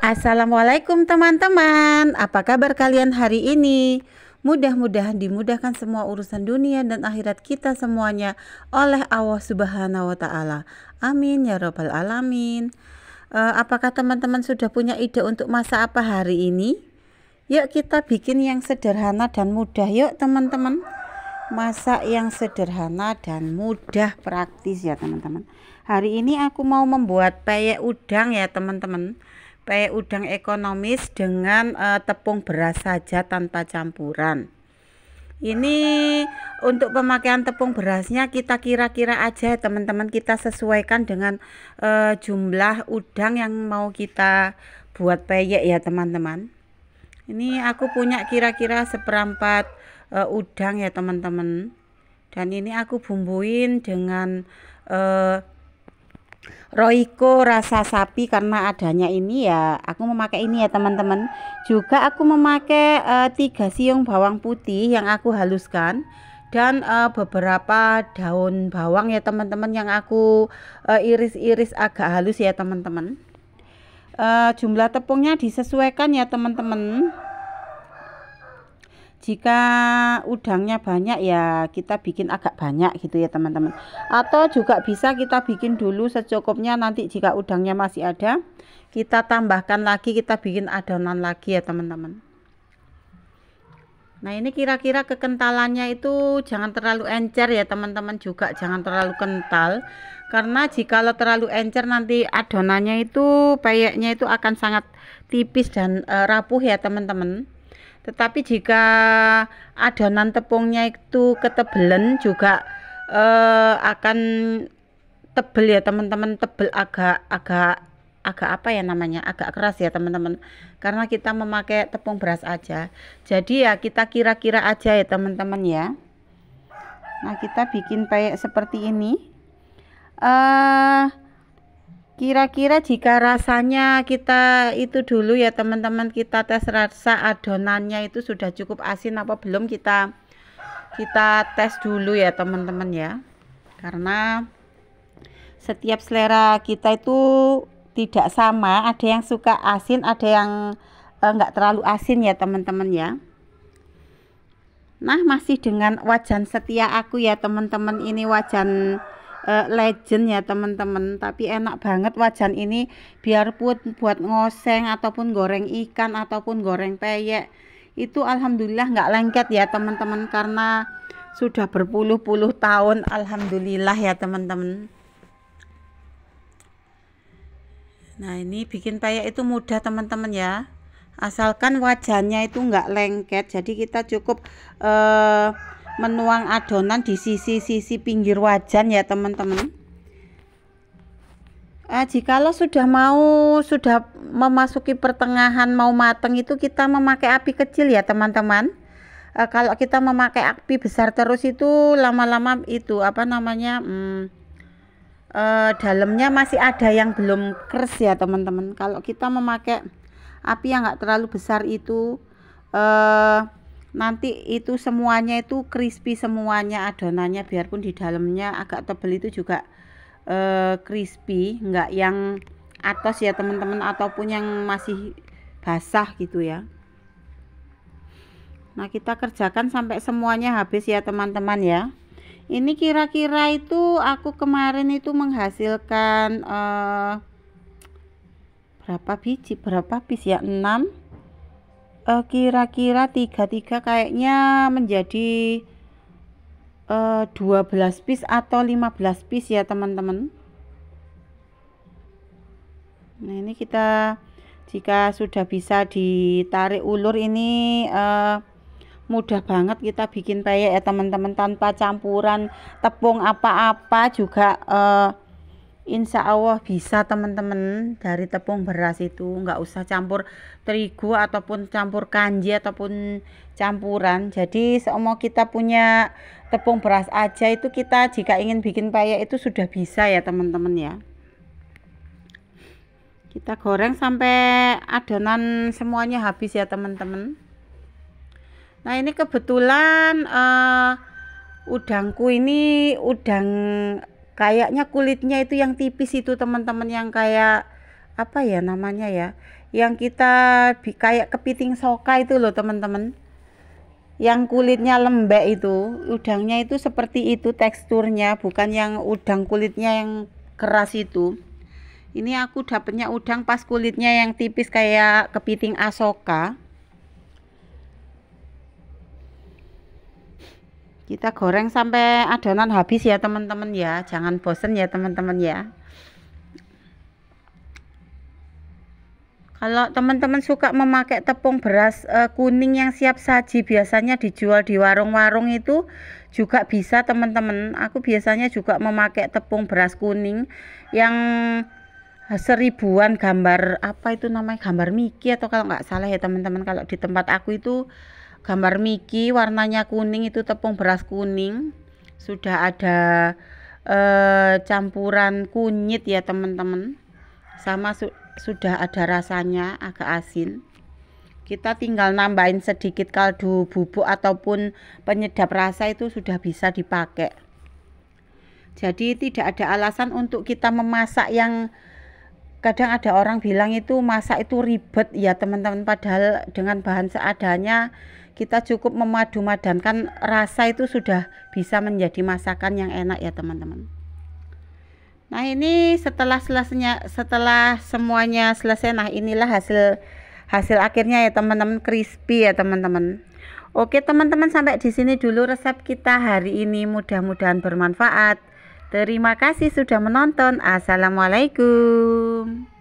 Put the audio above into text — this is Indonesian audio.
Assalamualaikum teman-teman, apa kabar kalian hari ini? Mudah-mudahan dimudahkan semua urusan dunia dan akhirat kita semuanya oleh Allah Subhanahu wa Ta'ala. Amin ya Rabbal 'Alamin. Apakah teman-teman sudah punya ide untuk masak apa hari ini? Yuk kita bikin yang sederhana dan mudah. Yuk teman-teman, masak yang sederhana dan mudah, praktis ya teman-teman. Hari ini aku mau membuat peyek udang ya teman-teman. Peyek udang ekonomis dengan tepung beras saja tanpa campuran. Ini untuk pemakaian tepung berasnya kita kira-kira aja teman-teman, kita sesuaikan dengan jumlah udang yang mau kita buat peyek ya teman-teman. Ini aku punya kira-kira seperempat udang ya teman-teman, dan ini aku bumbuin dengan Royco rasa sapi. Karena adanya ini ya aku memakai ini ya teman-teman. Juga aku memakai 3 siung bawang putih yang aku haluskan, dan beberapa daun bawang ya teman-teman yang aku iris-iris agak halus ya teman-teman. Jumlah tepungnya disesuaikan ya teman-teman. Jika udangnya banyak ya kita bikin agak banyak gitu ya teman-teman, atau juga bisa kita bikin dulu secukupnya, nanti jika udangnya masih ada kita tambahkan lagi, kita bikin adonan lagi ya teman-teman. Nah ini kira-kira kekentalannya itu jangan terlalu encer ya teman-teman, juga jangan terlalu kental, karena jikalau terlalu encer nanti adonannya itu, peyeknya itu akan sangat tipis dan rapuh ya teman-teman. Tetapi jika adonan tepungnya itu ketebelan juga akan tebel ya teman-teman, tebel agak apa ya namanya, agak keras ya teman-teman, karena kita memakai tepung beras aja. Jadi ya kita kira-kira aja ya teman-teman ya. Nah kita bikin peyek seperti ini. Kira-kira jika rasanya kita itu dulu ya teman-teman, kita tes rasa adonannya itu sudah cukup asin apa belum, kita tes dulu ya teman-teman ya, karena setiap selera kita itu tidak sama, ada yang suka asin, ada yang enggak terlalu asin ya teman-teman ya. Nah masih dengan wajan setia aku ya teman-teman, ini wajan legend ya teman-teman, tapi enak banget wajan ini, biarpun buat ngoseng ataupun goreng ikan ataupun goreng peyek itu alhamdulillah nggak lengket ya teman-teman, karena sudah berpuluh-puluh tahun alhamdulillah ya teman-teman. Nah ini bikin peyek itu mudah teman-teman ya, asalkan wajannya itu nggak lengket. Jadi kita cukup menuang adonan di sisi-sisi pinggir wajan ya teman-teman. Jikalau sudah memasuki pertengahan mau mateng itu kita memakai api kecil ya teman-teman. Kalau kita memakai api besar terus itu lama-lama itu apa namanya, dalamnya masih ada yang belum keras ya teman-teman. Kalau kita memakai api yang nggak terlalu besar itu nanti itu semuanya itu crispy semuanya adonannya, biarpun di dalamnya agak tebal itu juga crispy, enggak yang atos ya teman-teman, ataupun yang masih basah gitu ya. Nah kita kerjakan sampai semuanya habis ya teman-teman ya. Ini kira-kira itu aku kemarin itu menghasilkan berapa piece ya, 6, kira-kira 3 kayaknya menjadi 12 piece atau 15 piece ya teman-teman. Nah ini kita jika sudah bisa ditarik ulur ini mudah banget kita bikin peyek ya teman-teman, tanpa campuran tepung apa-apa juga insya Allah bisa teman-teman. Dari tepung beras itu nggak usah campur terigu ataupun campur kanji ataupun campuran. Jadi seumpama kita punya tepung beras aja itu, kita jika ingin bikin peyek itu sudah bisa ya teman-teman ya. Kita goreng sampai adonan semuanya habis ya teman-teman. Nah ini kebetulan udangku ini udang kayaknya kulitnya itu yang tipis itu teman-teman, yang kayak apa ya namanya ya, yang kita kayak kepiting soka itu loh teman-teman, yang kulitnya lembek itu, udangnya itu seperti itu teksturnya, bukan yang udang kulitnya yang keras itu. Ini aku dapetnya udang pas kulitnya yang tipis kayak kepiting asoka. Kita goreng sampai adonan habis ya teman-teman ya, jangan bosen ya teman-teman ya. Kalau teman-teman suka memakai tepung beras kuning yang siap saji, biasanya dijual di warung-warung itu juga bisa teman-teman. Aku biasanya juga memakai tepung beras kuning yang 1000-an, gambar apa itu namanya, gambar Mickey atau kalau nggak salah ya teman-teman. Kalau di tempat aku itu gambar Mickey, warnanya kuning, itu tepung beras kuning. Sudah ada campuran kunyit ya teman-teman, sama sudah ada rasanya agak asin. Kita tinggal nambahin sedikit kaldu bubuk ataupun penyedap rasa, itu sudah bisa dipakai. Jadi tidak ada alasan untuk kita memasak yang kadang ada orang bilang itu masak itu ribet ya teman-teman, padahal dengan bahan seadanya kita cukup memadu-madankan rasa itu sudah bisa menjadi masakan yang enak ya teman-teman. Nah ini setelah semuanya selesai, nah inilah hasil akhirnya ya teman-teman, crispy ya teman-teman. Oke teman-teman, sampai di sini dulu resep kita hari ini, mudah-mudahan bermanfaat. Terima kasih sudah menonton. Assalamualaikum.